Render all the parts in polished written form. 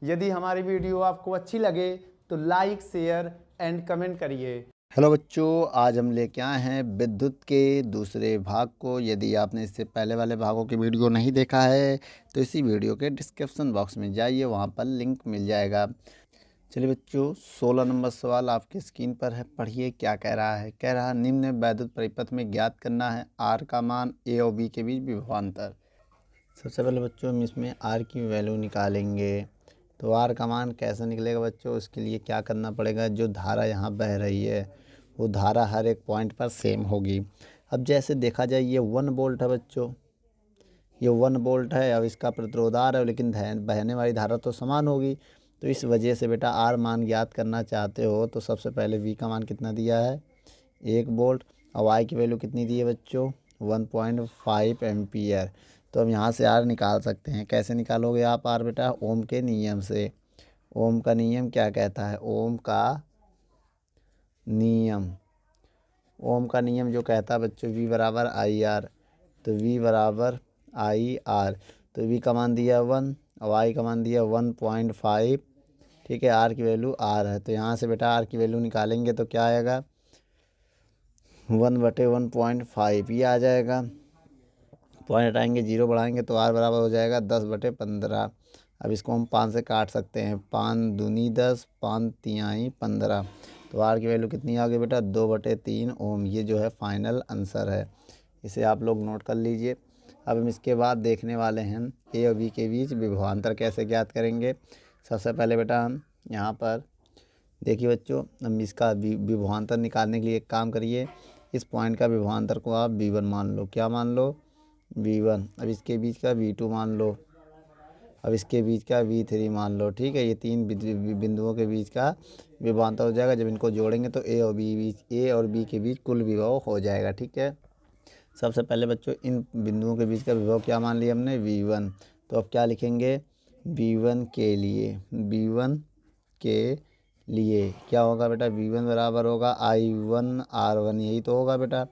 यदि हमारी वीडियो आपको अच्छी लगे तो लाइक, शेयर एंड कमेंट करिए। हेलो बच्चों, आज हम लेके आए हैं विद्युत के दूसरे भाग को। यदि आपने इससे पहले वाले भागों की वीडियो नहीं देखा है तो इसी वीडियो के डिस्क्रिप्शन बॉक्स में जाइए, वहां पर लिंक मिल जाएगा। चलिए बच्चों, 16 नंबर सवाल आपकी स्क्रीन पर है, पढ़िए क्या कह रहा है। कह रहा है निम्न वैद्युत परिपथ में ज्ञात करना है आर का मान ए और बी के बीच विभवांतर। सबसे पहले बच्चों हम इसमें आर की वैल्यू निकालेंगे। तो आर का मान कैसे निकलेगा बच्चों, उसके लिए क्या करना पड़ेगा, जो धारा यहाँ बह रही है वो धारा हर एक पॉइंट पर सेम होगी। अब जैसे देखा जाए ये 1 वोल्ट है बच्चों, ये 1 वोल्ट है। अब इसका प्रतिरोध आर है, लेकिन बहने वाली धारा तो समान होगी। तो इस वजह से बेटा आर मान ज्ञात करना चाहते हो तो सबसे पहले वी का मान कितना दिया है, 1 वोल्ट। और आई की वैल्यू कितनी दी है बच्चों, 1.5 एम्पियर। तो हम यहाँ से आर निकाल सकते हैं। कैसे निकालोगे आप आर बेटा, ओम के नियम से। ओम का नियम क्या कहता है, ओम का नियम, ओम का नियम जो कहता है बच्चों वी बराबर आई आर। तो वी बराबर आई आर। तो वी का मान दिया 1 और आई का मान दिया 1.5। ठीक है, आर की वैल्यू आर है। तो यहाँ से बेटा आर की वैल्यू निकालेंगे तो क्या आएगा, 1/1.5 ये आ जाएगा। पॉइंट हटाएंगे, जीरो बढ़ाएंगे तो आर बराबर हो जाएगा 10/15। अब इसको हम 5 से काट सकते हैं, 5 दूनी 10, 5 तिहाई 15। तो आर की वैल्यू कितनी आ गई बेटा, 2/3 ओम। ये जो है फाइनल आंसर है, इसे आप लोग नोट कर लीजिए। अब हम इसके बाद देखने वाले हैं ए और बी के बीच विभवांतर कैसे ज्ञात करेंगे। सबसे पहले बेटा हम यहाँ पर देखिए बच्चों, हम इसका विभवांतर निकालने के लिए एक काम करिए। इस पॉइंट का विभवांतर को आप V1 मान लो। क्या मान लो, V1। अब इसके बीच का V2 मान लो। अब इसके बीच का V3 मान लो। ठीक है, ये 3 बिंदुओं के बीच का विभवांतर हो जाएगा। जब इनको जोड़ेंगे तो ए और बी के बीच कुल विभव हो जाएगा। ठीक है, सबसे पहले बच्चों इन बिंदुओं के बीच का विभव क्या मान लिया हमने, V1। तो अब क्या लिखेंगे, V1 के लिए, V1 के लिए क्या होगा बेटा, V1 बराबर होगा I1R1, यही तो होगा बेटा,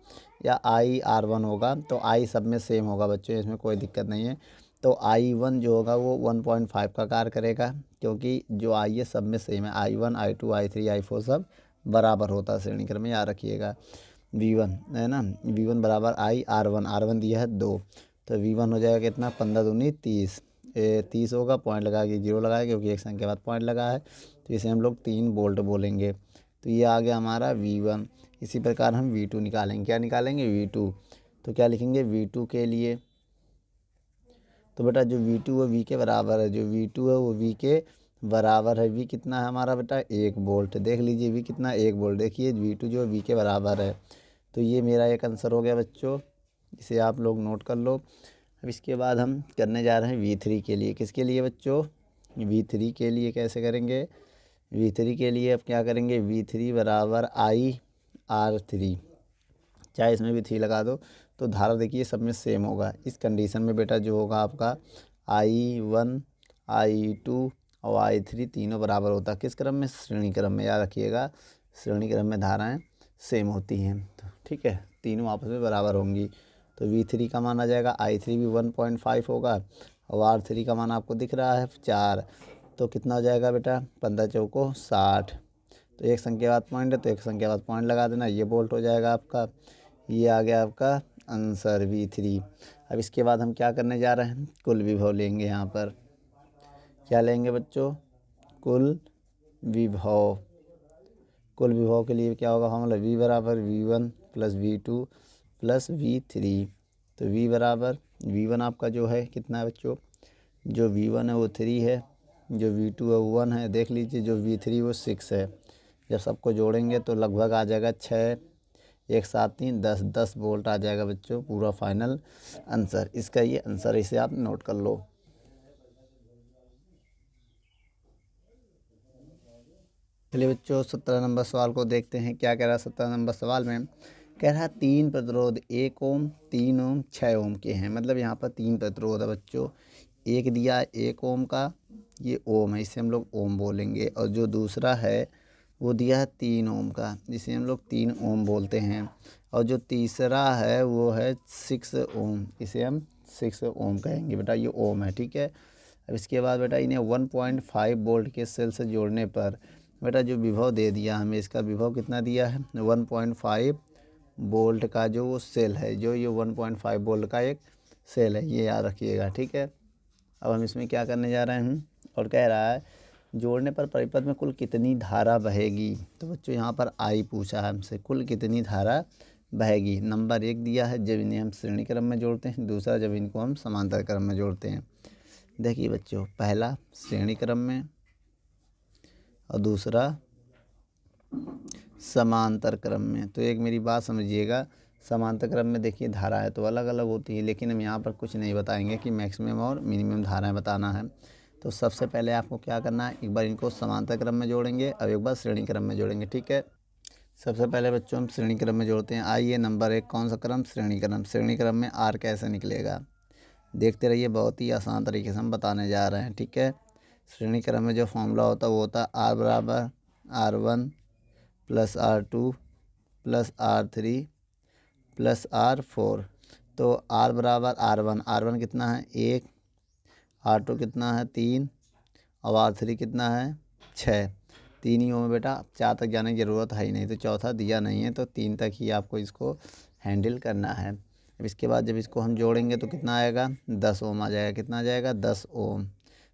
या IR1 होगा। तो I सब में सेम होगा बच्चों, इसमें कोई दिक्कत नहीं है। तो I1 जो होगा वो 1.5 का कार्य करेगा, क्योंकि जो I है सब में सेम है। I1 I2 I3 I4 सब बराबर होता है श्रेणी क्रम में, याद रखिएगा। V1 है ना, V1 बराबर IR1, R1 दिया है 2। तो V1 हो जाएगा कितना, 15 दूनी 30, 30 होगा। पॉइंट लगा के जीरो लगाए, क्योंकि एक संख्या के बाद पॉइंट लगा है। तो इसे हम लोग 3 वोल्ट बोलेंगे। तो ये आ गया हमारा V1। इसी प्रकार हम V2 निकालेंगे। क्या निकालेंगे, V2। तो क्या लिखेंगे V2 के लिए, तो बेटा जो V2 है V के बराबर है, जो V2 है वो V के बराबर है। V कितना है हमारा बेटा, 1 वोल्ट। देख लीजिए V कितना, 1 वोल्ट। देखिए V2 जो है V के बराबर है। तो ये मेरा एक आंसर हो गया बच्चों, इसे आप लोग नोट कर लो। अब इसके बाद हम करने जा रहे हैं V3 के लिए। किसके लिए बच्चों, V3 के लिए। कैसे करेंगे, V3 के लिए अब क्या करेंगे, V3 बराबर IR3, चाहे इसमें भी 3 लगा दो। तो धारा देखिए सब में सेम होगा। इस कंडीशन में बेटा जो होगा आपका I1 I2 और I3 तीनों बराबर होता है। किस क्रम में, श्रेणी क्रम में, याद रखिएगा श्रेणी क्रम में धाराएं सेम होती हैं। तो ठीक है, तीनों आपस में बराबर होंगी। तो V3 का मान आ जाएगा, I3 भी 1.5 होगा और R3 का मान आपको दिख रहा है 4। तो कितना हो जाएगा बेटा, 15 चौको 60। तो एक संख्या बाद पॉइंट है तो एक संख्या बाद पॉइंट लगा देना, ये वोल्ट हो जाएगा आपका। ये आ गया आपका आंसर V3। अब इसके बाद हम क्या करने जा रहे हैं, कुल विभव लेंगे। यहाँ पर क्या लेंगे बच्चों, कुल विभव। कुल विभव के लिए क्या होगा फॉर्मूला, V बराबर V1 plus V2 plus V3। तो V बराबर V1 आपका जो है कितना है बच्चों, जो V1 है वो 3 है, जो V2 है वो 1 है। देख लीजिए जो V3 वो 6 है। जब सबको जोड़ेंगे तो लगभग आ जाएगा 6, 1 7 3 10, 10 वोल्ट आ जाएगा बच्चों, पूरा फाइनल आंसर। इसका ये आंसर, इसे आप नोट कर लो। चलिए बच्चों 17 नंबर सवाल को देखते हैं। क्या कह रहा है 17 नंबर सवाल में, कह रहा है 3 प्रतिरोध 1 ओम, 3 ओम, 6 ओम के हैं। मतलब यहाँ पर 3 प्रतिरोध है बच्चों। एक दिया 1 ओम का, ये ओम है, इसे हम लोग ओम बोलेंगे। और जो दूसरा है वो दिया है 3 ओम का, जिसे हम लोग 3 ओम बोलते हैं। और जो तीसरा है वो है 6 ओम, इसे हम 6 ओम कहेंगे बेटा, ये ओम है। ठीक है, अब इसके बाद बेटा इन्हें 1.5 वोल्ट के सेल से जोड़ने पर बेटा जो विभव दे दिया हमें, इसका विभव कितना दिया है 1.5 वोल्ट का जो वो सेल है, जो ये 1.5 वोल्ट का एक सेल है, ये याद रखिएगा। ठीक है, अब हम इसमें क्या करने जा रहे हैं, और कह रहा है जोड़ने पर परिपथ में कुल कितनी धारा बहेगी। तो बच्चों यहाँ पर आई पूछा है हमसे, कुल कितनी धारा बहेगी। नंबर 1 दिया है जब इन्हें हम श्रेणी क्रम में जोड़ते हैं, दूसरा जब इनको हम समांतर क्रम में जोड़ते हैं। देखिए बच्चों, पहला श्रेणी क्रम में और दूसरा समांतर क्रम में। तो एक मेरी बात समझिएगा, समांतर क्रम में देखिए धाराएं तो अलग अलग होती है, लेकिन हम यहाँ पर कुछ नहीं बताएंगे कि मैक्सिमम और मिनिमम धाराएं बताना है। तो सबसे पहले आपको क्या करना है, एक बार इनको समांतर क्रम में जोड़ेंगे और एक बार श्रेणी क्रम में जोड़ेंगे। ठीक है, सबसे पहले बच्चों हम श्रेणी क्रम में जोड़ते हैं। आइए नंबर 1 कौन सा क्रम, श्रेणी क्रम। श्रेणी क्रम में आर कैसे निकलेगा, देखते रहिए, बहुत ही आसान तरीके से हम बताने जा रहे हैं। ठीक है, श्रेणी क्रम में जो फॉर्मूला होता है वो होता है आर बराबर R1 plus R2 plus R3 plus R4। तो R बराबर R1 कितना है 1, R2 कितना है 3 और R3 कितना है 6। 3 ही हो में बेटा, 4 तक जाने की ज़रूरत है ही नहीं, तो चौथा दिया नहीं है, तो 3 तक ही आपको इसको हैंडल करना है। अब इसके बाद जब इसको हम जोड़ेंगे तो कितना आएगा 10 ओम आ जाएगा। कितना आ जाएगा 10 ओम।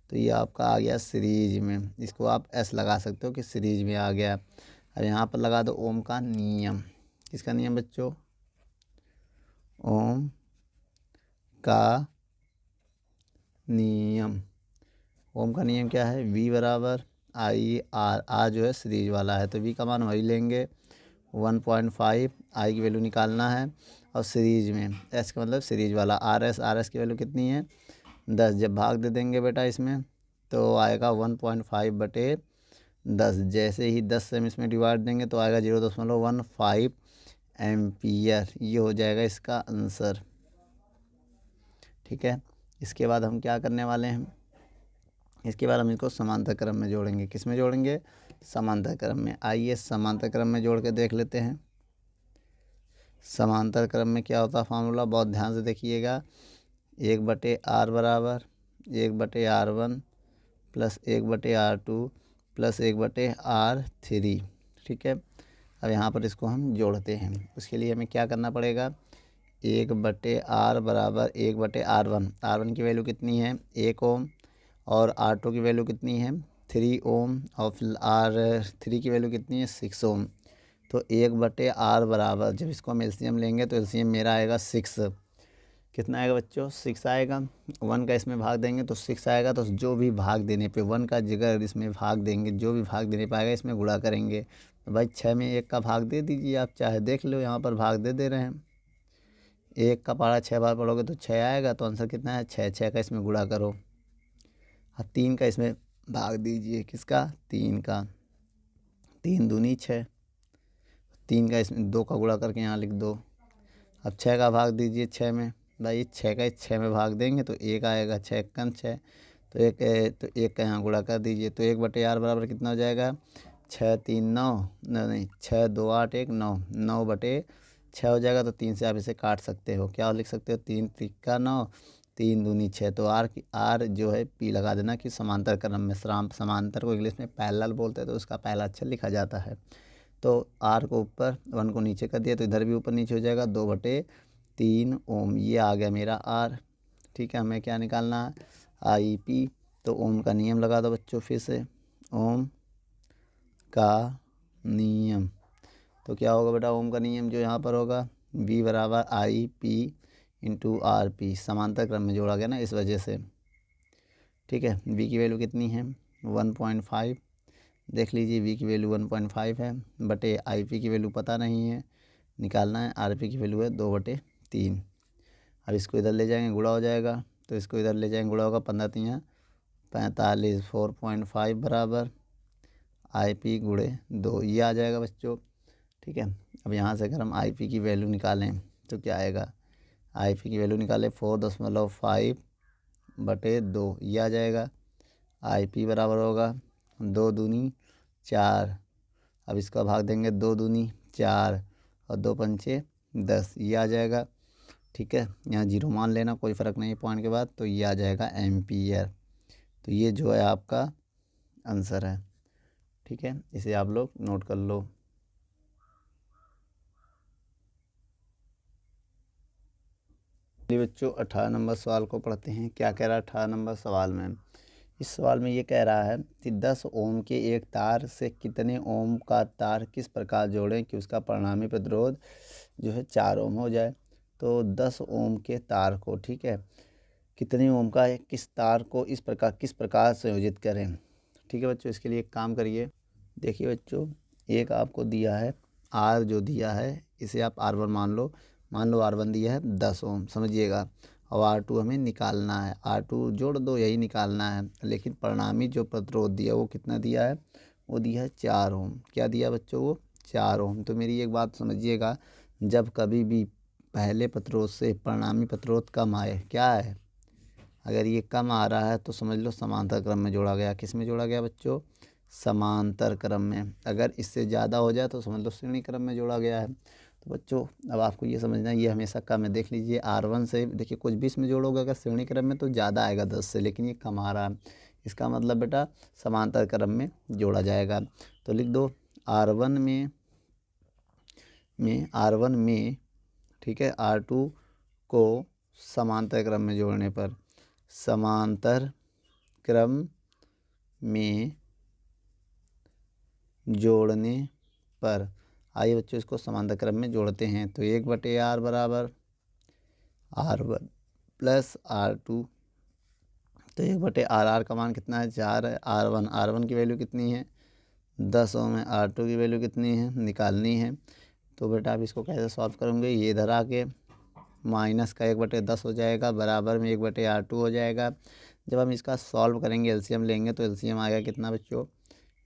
तो ये आपका आ गया सीरीज में, इसको आप एस लगा सकते हो कि सीरीज में आ गया। अब यहाँ पर लगा दो ओम का नियम। किसका नियम बच्चों, ओम का नियम। ओम का नियम क्या है, V बराबर आई आर। आर जो है सीरीज वाला है, तो V का मान वही लेंगे 1.5, आई की वैल्यू निकालना है, और सीरीज में एस का मतलब सीरीज वाला। आर एस की वैल्यू कितनी है 10। जब भाग दे देंगे बेटा इसमें तो आएगा 1.5/10। जैसे ही 10 से हम इसमें डिवाइड देंगे तो आएगा 0.15 एम्पियर। ये हो जाएगा इसका आंसर। ठीक है, इसके बाद हम क्या करने वाले हैं, इसके बाद हम इसको समांतर क्रम में जोड़ेंगे। किस में जोड़ेंगे, समांतर क्रम में। आइए समांतर क्रम में जोड़ के देख लेते हैं। समांतर क्रम में क्या होता है फार्मूला, बहुत ध्यान से देखिएगा। 1/R बराबर 1/R1 plus 1/R2 plus 1/R3। ठीक है, अब यहाँ पर इसको हम जोड़ते हैं। उसके लिए हमें क्या करना पड़ेगा, 1/R बराबर 1/R1। R1 की वैल्यू कितनी है 1 ओम, और R2 की वैल्यू कितनी है 3 ओम, और फिर R3 की वैल्यू कितनी है 6 ओम। तो 1/R बराबर, जब इसको हम एलसीएम लेंगे तो एलसीएम मेरा आएगा 6। कितना आएगा बच्चों 6 आएगा। 1 का इसमें भाग देंगे तो 6 आएगा। तो जो भी भाग देने पे 1 का जगह इसमें भाग देंगे, जो भी भाग देने पाएगा इसमें गुणा करेंगे। तो भाई 6 में 1 का भाग दे दीजिए, आप चाहे देख लो, यहाँ पर भाग दे रहे हैं। 1 का पढ़ा 6 बार पढ़ोगे तो 6 आएगा। तो आंसर कितना है 6। 6 का इसमें गुणा करो, और 3 का इसमें भाग दीजिए। किसका 3 का, 3 दूनी 6। 3 का इसमें 2 का गुणा करके यहाँ लिख दो। अब 6 का भाग दीजिए 6 में, भाई 6 का 6 में भाग देंगे तो 1 आएगा। 6 एकम 6, तो 1 का यहाँ गुणा कर दीजिए। तो 1/R बराबर कितना हो जाएगा 6 3 9, नहीं 6 2 8 1 9, 9/6 हो जाएगा। तो 3 से आप इसे काट सकते हो, क्या लिख सकते हो 3 3 9, 3 दूनी 6। तो आर जो है पी लगा देना कि समांतर क्रम में। समांतर को इंग्लिश में पैरेलल बोलते हैं, तो उसका पहला अक्षर लिखा जाता है। तो आर को ऊपर 1 को नीचे कर दिया, तो इधर भी ऊपर नीचे हो जाएगा 2/3 ओम। ये आ गया मेरा आर। ठीक है, हमें क्या निकालना है IP। तो ओम का नियम लगा दो बच्चों फिर से, ओम का नियम। तो क्या होगा बेटा ओम का नियम जो यहाँ पर होगा, V बराबर IP इंटू RP। समांतर क्रम में जोड़ा गया ना, इस वजह से। ठीक है, V की वैल्यू कितनी है 1.5। देख लीजिए V की वैल्यू 1.5 है, बटे IP की वैल्यू पता नहीं है, निकालना है। RP की वैल्यू है 2/3। अब इसको इधर ले जाएंगे गुणा हो जाएगा, तो इसको इधर ले जाएंगे गुणा होगा 15 3 45। 4.5 बराबर IP गुणे 2, ये आ जाएगा बच्चों। ठीक है, अब यहाँ से अगर हम IP की वैल्यू निकालें तो क्या आएगा, IP की वैल्यू निकालें 4.5/2, ये आ जाएगा। IP बराबर होगा 2 दूनी 4। अब इसका भाग देंगे 2 दूनी 4 और 2 पंचे 10, ये आ जाएगा। ठीक है, यहाँ 0 मान लेना, कोई फ़र्क नहीं है पॉइंट के बाद। तो ये आ जाएगा एम्पियर। तो ये जो है आपका आंसर है। ठीक है, इसे आप लोग नोट कर लो। चलिए बच्चों 18 नंबर सवाल को पढ़ते हैं। क्या कह रहा है 18 नंबर सवाल में? इस सवाल में ये कह रहा है कि 10 ओम के एक तार से कितने ओम का तार किस प्रकार जोड़ें कि उसका परिणामी प्रतिरोध जो है 4 ओम हो जाए। तो 10 ओम के तार को, ठीक है, कितने ओम का है, किस तार को किस प्रकार संयोजित करें। ठीक है बच्चों, इसके लिए एक काम करिए। देखिए बच्चों, एक आपको दिया है आर, जो दिया है इसे आप R1 मान लो R1 दिया है 10 ओम, समझिएगा। और R2 हमें निकालना है, R2 जोड़ दो, यही निकालना है। लेकिन परिणामी जो प्रतिरोध दिया वो कितना दिया है, वो दिया है 4 ओम। क्या दिया बच्चों, वो 4 ओम। तो मेरी एक बात समझिएगा, जब कभी भी पहले प्रतिरोध से परिणामी प्रतिरोध कम आए, क्या है, अगर ये कम आ रहा है तो समझ लो समांतर क्रम में जोड़ा गया। किस में जोड़ा गया बच्चों, समांतर क्रम में। अगर इससे ज़्यादा हो जाए तो समझ लो श्रेणी क्रम में जोड़ा गया है। तो बच्चों अब आपको ये समझना है, ये हमेशा कम है। देख लीजिए R1 से, देखिए कुछ भी इसमें जोड़ोगे अगर श्रेणी क्रम में तो ज़्यादा आएगा 10 से, लेकिन ये कम आ रहा है, इसका मतलब बेटा समांतर क्रम में जोड़ा जाएगा। तो लिख दो R1 में, ठीक है, R2 को समांतर क्रम में जोड़ने पर, समांतर क्रम में जोड़ने पर, आइए बच्चों इसको समांतर क्रम में जोड़ते हैं। तो 1/R बराबर R1 प्लस R2। तो 1/R का मान कितना है, 4 है। R1 की वैल्यू कितनी है, 10 ओम है। R2 की वैल्यू कितनी है, निकालनी है। तो बेटा आप इसको कैसे सॉल्व करोगे, ये इधर आके माइनस का 1/10 हो जाएगा, बराबर में 1/R2 हो जाएगा। जब हम इसका सॉल्व करेंगे, एलसीएम लेंगे, तो एलसीएम आएगा कितना बच्चों,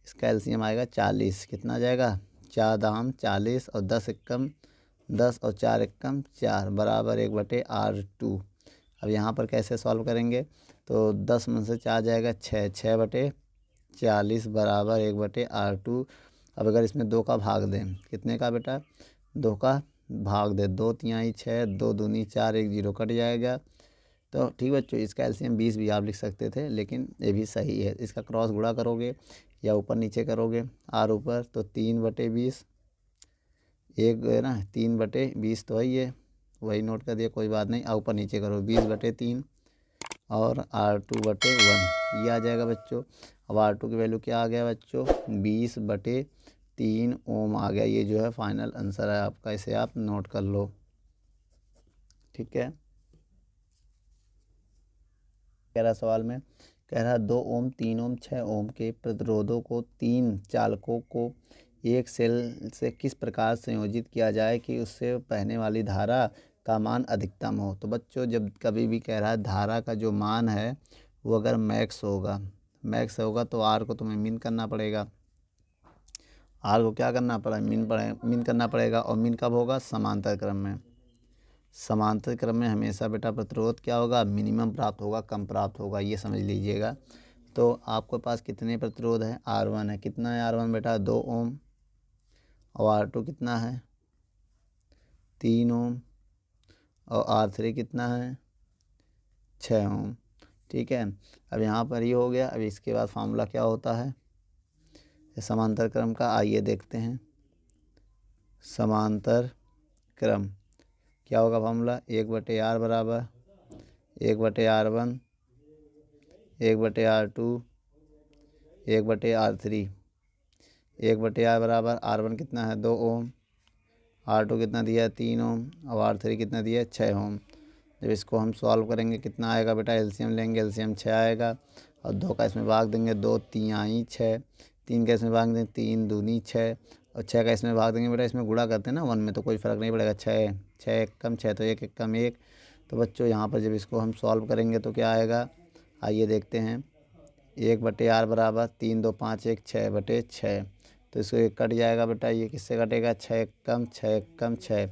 इसका एलसीएम आएगा 40। कितना आ जाएगा, 4 दाम 40 और 10 एकम 10 और 4 एकम 4 बराबर 1/R2। अब यहाँ पर कैसे सॉल्व करेंगे, तो 10 में से 4 जाएगा 6/40 बराबर 1/R2। अब अगर इसमें 2 का भाग दें, कितने का बेटा, 2 का भाग दे, 2 तिहाई 6, 2 दूनी 4, 1 0 कट जाएगा। तो ठीक बच्चों, इसका एलसीएम 20 भी आप लिख सकते थे, लेकिन ये भी सही है। इसका क्रॉस गुणा करोगे या ऊपर नीचे करोगे, R ऊपर तो 3/20, एक है ना 3/20 तो है, ये वही नोट कर दिया, कोई बात नहीं। ऊपर नीचे करो 20/3 और R2/1 ये आ जाएगा बच्चों। अब R2 की वैल्यू क्या आ गया बच्चों, 20/3 ओम आ गया। ये जो है फाइनल आंसर है आपका, इसे आप नोट कर लो। ठीक है, कह रहा सवाल में, कह रहा 2 ओम 3 ओम 6 ओम के प्रतिरोधों को 3 चालकों को एक सेल से किस प्रकार संयोजित किया जाए कि उससे बहने वाली धारा का मान अधिकतम हो। तो बच्चों जब कभी भी कह रहा है धारा का जो मान है वो अगर मैक्स होगा तो आर को तुम्हें मीन करना पड़ेगा। आर को क्या करना पड़ा, मीन करना पड़ेगा। और मीन कब होगा, समांतर क्रम में। समांतर क्रम में हमेशा बेटा प्रतिरोध क्या होगा, मिनिमम प्राप्त होगा, कम प्राप्त होगा, ये समझ लीजिएगा। तो आपके पास कितने प्रतिरोध है, R1 है। कितना है R1 बेटा, 2 ओम। और R2 कितना है, 3 ओम। और R3 कितना है, 6 ओम। ठीक है, अब यहाँ पर ये हो गया। अब इसके बाद फार्मूला क्या होता है समांतर क्रम का, आइए देखते हैं। समांतर क्रम क्या होगा फार्मूला, 1/R बराबर 1/R1 1/R2 1/R3। 1/R बराबर R1 कितना है, 2 ओम। R2 कितना दिया है, 3 ओम। और R3 कितना दिया है, 6 ओम। जब इसको हम सॉल्व करेंगे कितना आएगा बेटा, एलसीएम लेंगे, एलसीएम 6 आएगा। और 2 का इसमें भाग देंगे, 2 तिहाई 6, 3 का इसमें भाग देंगे, 3 दूनी 6, और 6 का इसमें भाग देंगे बेटा, इसमें गुणा करते हैं ना 1 में, तो कोई फ़र्क नहीं पड़ेगा। 6 6 एकम 6 तो 1 एकम 1। तो बच्चों यहाँ पर जब इसको हम सॉल्व करेंगे तो क्या आएगा, आइए देखते हैं। 1/R बराबर 3 2 5 1 6/6। तो इसको एक कट जाएगा बेटा, ये किससे कटेगा, 6 एकम 6 एकम 6।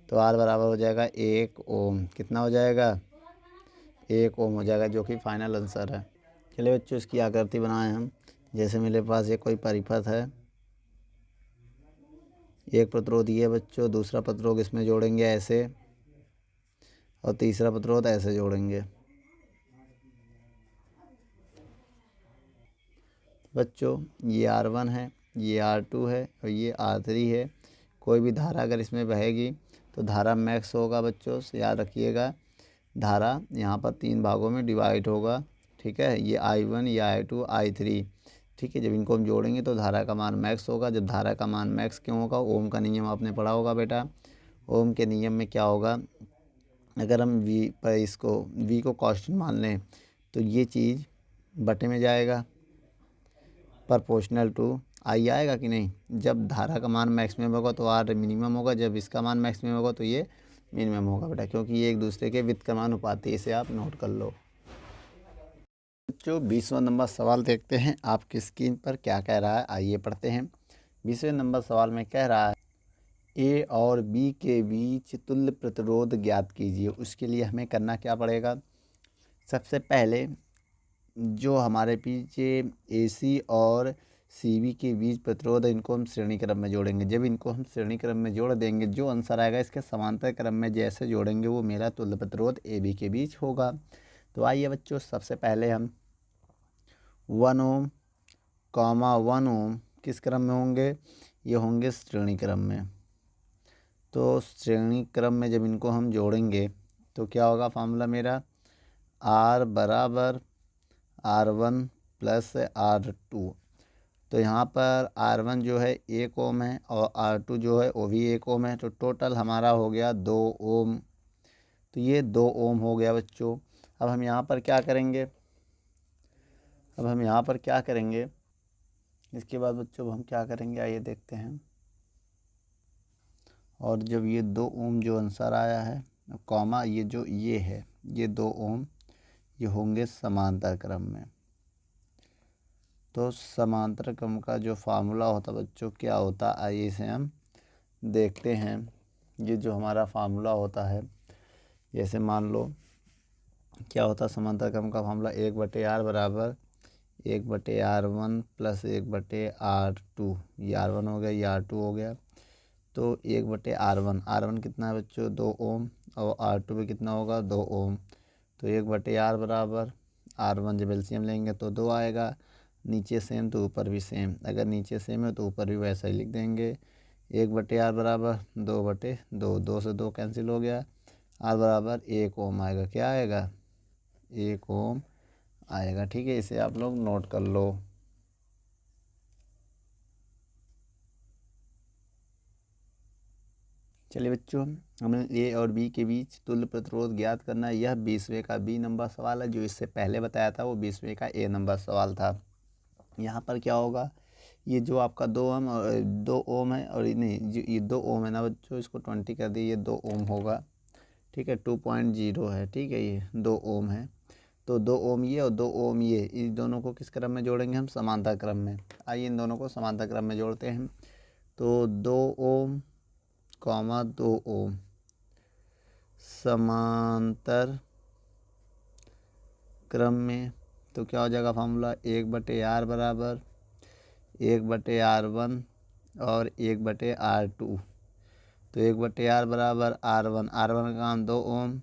तो R बराबर हो जाएगा 1 ओम। कितना हो जाएगा, 1 ओम हो जाएगा, जो कि फाइनल आंसर है। चलिए बच्चों इसकी आकृति बनाएं हम। जैसे मेरे पास ये कोई परिपथ है, एक प्रतिरोध ये बच्चों, दूसरा प्रतिरोध इसमें जोड़ेंगे ऐसे, और तीसरा प्रतिरोध ऐसे जोड़ेंगे। बच्चों ये R1 है, ये R2 है और ये R3 है। कोई भी धारा अगर इसमें बहेगी तो धारा मैक्स होगा बच्चों, याद रखिएगा। धारा यहाँ पर 3 भागों में डिवाइड होगा, ठीक है। ये I1, ये I2, I3, ठीक है। जब इनको हम जोड़ेंगे तो धारा का मान मैक्स होगा। जब धारा का मान मैक्स क्यों होगा? ओम का नियम आपने पढ़ा होगा बेटा। ओम के नियम में क्या होगा, अगर हम वी पर इसको वी को कांस्टेंट मान लें तो ये चीज़ बटे में जाएगा, प्रोपोर्शनल टू आई आएगा कि नहीं। जब धारा का मान मैक्सिमम होगा तो आर मिनिमम होगा, जब इसका मान मैक्सिमम होगा तो ये मिनिमम होगा बेटा, क्योंकि ये एक दूसरे के व्युत्क्रमानुपाती है। इसे आप नोट कर लो। बच्चों 20वां नंबर सवाल देखते हैं आपकी स्क्रीन पर क्या कह रहा है, आइए पढ़ते हैं। 20वें नंबर सवाल में कह रहा है ए और बी के बीच तुल्य प्रतिरोध ज्ञात कीजिए। उसके लिए हमें करना क्या पड़ेगा? सबसे पहले जो हमारे पीछे AC और CV के बीच प्रतिरोध है, इनको हम श्रेणी क्रम में जोड़ेंगे। जब इनको हम श्रेणी क्रम में जोड़ देंगे, जो आंसर आएगा इसके समांतर क्रम में जैसे जोड़ेंगे वो मेरा तुल्य प्रतिरोध AB के बीच होगा। तो आइए बच्चों, सबसे पहले हम 1 ओम, 1 ओम किस क्रम में होंगे? ये होंगे श्रेणी क्रम में। तो श्रेणी क्रम में जब इनको हम जोड़ेंगे तो क्या होगा फार्मूला मेरा? R बराबर R1 प्लस R2। तो यहाँ पर R1 जो है 1 ओम है और R2 जो है वो भी 1 ओम है, तो टोटल हमारा हो गया 2 ओम। तो ये 2 ओम हो गया बच्चों। अब हम यहाँ पर क्या करेंगे? इसके बाद बच्चों हम क्या करेंगे, आइए देखते हैं। और जब ये 2 ओम जो आंसर आया है, कॉमा ये जो ये है, ये 2 ओम ये होंगे समांतर क्रम में। तो समांतर क्रम का जो फार्मूला होता बच्चों क्या होता, आइए इसे हम देखते हैं। ये जो हमारा फार्मूला होता है, जैसे मान लो क्या होता समांतर क्रम का फार्मूला, 1/R बराबर 1/R1 प्लस 1/R2। ये R1 हो गया, ये R2 हो गया। तो 1/R1 कितना है बच्चों? 2 ओम, और R2 भी कितना होगा? 2 ओम। तो 1/R बराबर R1 जब एलसीएम लेंगे तो 2 आएगा। नीचे सेम तो ऊपर भी सेम, अगर नीचे सेम है तो ऊपर भी वैसा ही लिख देंगे। 1/R बराबर 2/2, 2 से 2 कैंसिल हो गया। R बराबर 1 ओम आएगा। क्या आएगा? 1 ओम आएगा, ठीक है। इसे आप लोग नोट कर लो। चलिए बच्चों, हमें A और B के बीच तुल्य प्रतिरोध ज्ञात करना है। यह 20वें का B नंबर सवाल है। जो इससे पहले बताया था वो 20वें का A नंबर सवाल था। यहाँ पर क्या होगा, ये जो आपका 2 ओम है और नहीं, जो ये 2 ओम है ना बच्चों, इसको 20 कर दिए, ये 2 ओम होगा, ठीक है। 2.0 है, ठीक है। ये 2 ओम है, तो 2 ओम ये और 2 ओम ये, इन दोनों को किस क्रम में जोड़ेंगे हम? समांतर क्रम में। आइए इन दोनों को समांतर क्रम में जोड़ते हैं। तो 2 ओम, 2 ओम समांतर क्रम में, तो क्या हो जाएगा फार्मूला? 1/R बराबर 1/R1 और 1/R2। तो 1/R बराबर R1 का काम 2 ओम,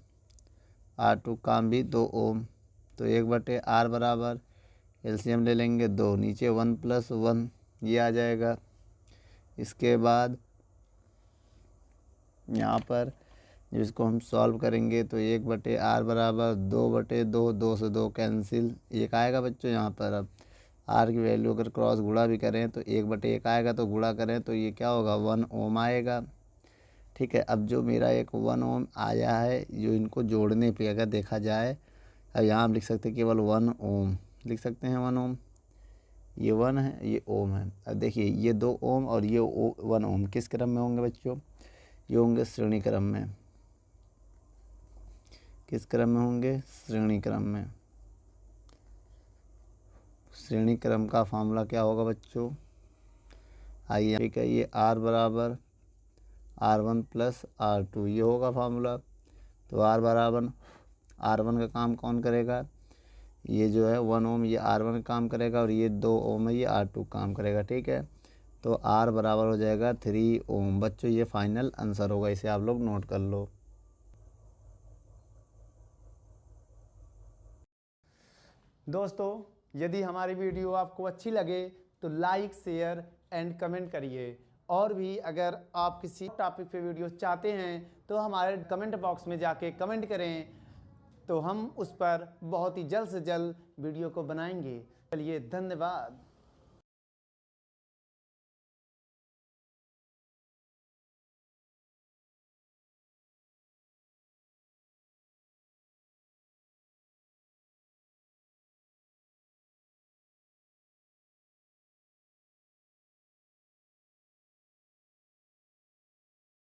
R2 काम भी 2 ओम। तो 1/R बराबर एलसीएम ले लेंगे 2, नीचे 1 + 1 ये आ जाएगा। इसके बाद यहाँ पर जब इसको हम सॉल्व करेंगे तो 1/R बराबर 2/2, 2 से 2 कैंसिल, 1 आएगा बच्चों यहाँ पर। अब R की वैल्यू अगर क्रॉस गुणा भी करें तो 1/1 आएगा, तो गुणा करें तो ये क्या होगा? 1 ओम आएगा, ठीक है। अब जो मेरा एक 1 ओम आया है, जो इनको जोड़ने पे अगर देखा जाए, अब यहाँ हम लिख सकते हैं केवल 1 ओम लिख सकते हैं। 1 ओम, ये 1 है, ये ओम है। अब देखिए ये 2 ओम और ये 1 ओम किस क्रम में होंगे बच्चों? ये होंगे श्रेणी क्रम में। किस क्रम में होंगे? श्रेणी क्रम में। श्रेणी क्रम का फार्मूला क्या होगा बच्चों? आइए ठीक है, ये R बराबर R1 प्लस R2 ये होगा फार्मूला। तो R बराबर R1 का काम कौन करेगा? ये जो है 1 ओम, ये R1 का काम करेगा, और ये 2 ओम है, ये R2 काम करेगा, ठीक है। तो R बराबर हो जाएगा 3 ओम। बच्चों ये फाइनल आंसर होगा, इसे आप लोग नोट कर लो। दोस्तों यदि हमारी वीडियो आपको अच्छी लगे तो लाइक शेयर एंड कमेंट करिए। और भी अगर आप किसी टॉपिक पे वीडियो चाहते हैं तो हमारे कमेंट बॉक्स में जाके कमेंट करें, तो हम उस पर बहुत ही जल्द से जल्द वीडियो को बनाएंगे। चलिए, धन्यवाद।